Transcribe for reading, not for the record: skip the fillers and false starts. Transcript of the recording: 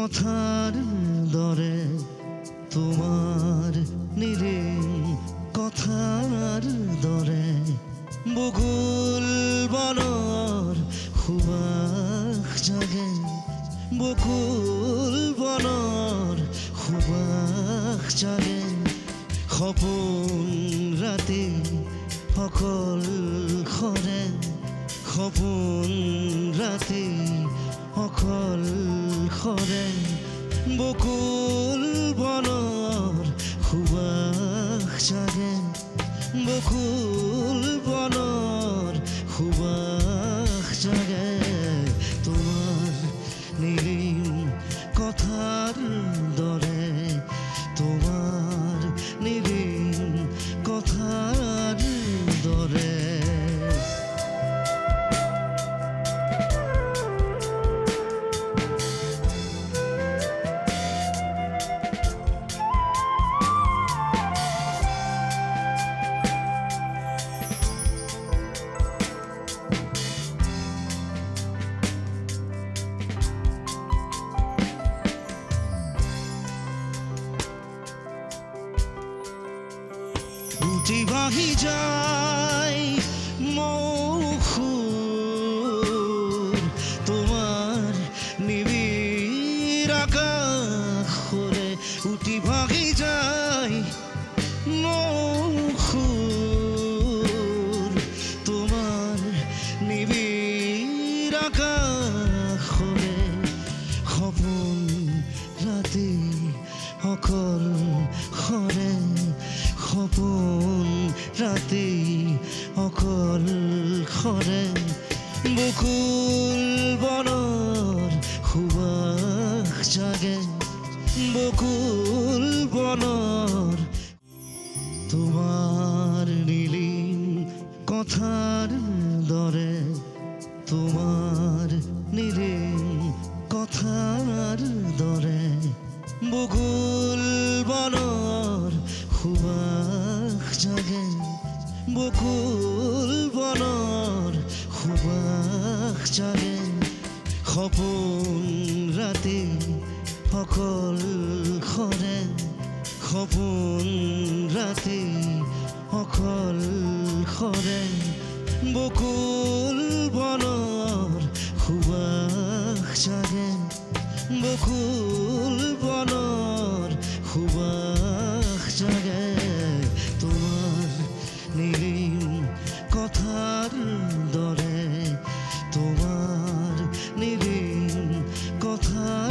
কথাৰ দৰে তোমাৰ নিৰিম কথাৰ দৰে বকুল বনৰ সুবাস জাগে বকুল বনৰ সুবাস জাগে সপোন ৰাতি অকল খৰে সপোন ৰাতি অকল খৰে বকুল বনৰ সুবাস জাগে বকুল বনৰ সুবাস জাগে তোমাৰ নিৰিম কথাৰ দৰে তোমাৰ নিৰিম কথাৰ দৰে বাহি যায় মৌসুৰ তোমাৰ নিবিড় আকাশে উঠি ভাগি যায় মৌসুৰ তোমাৰ নিবিড় আকাশে সপোন ৰাতি অকল খৰে সপোন ৰাতি অকল খৰে বকুল বনৰ সুবাস জাগে বকুল বনৰ তোমাৰ নিৰিম কথাৰ দৰে তোমাৰ নিৰিম কথাৰ দৰে বকুল বনৰ সুবাস জাগে বকুল বনৰ সুবাস জাগে সপোন ৰাতি অকল খৰে সপোন ৰাতি অকল খৰে বকুল বনৰ সুবাস জাগে বকুল বনৰ সুবাস জাগে তোমাৰ নিৰিম কথাৰ দৰে তোমাৰ নিৰিম কথাৰ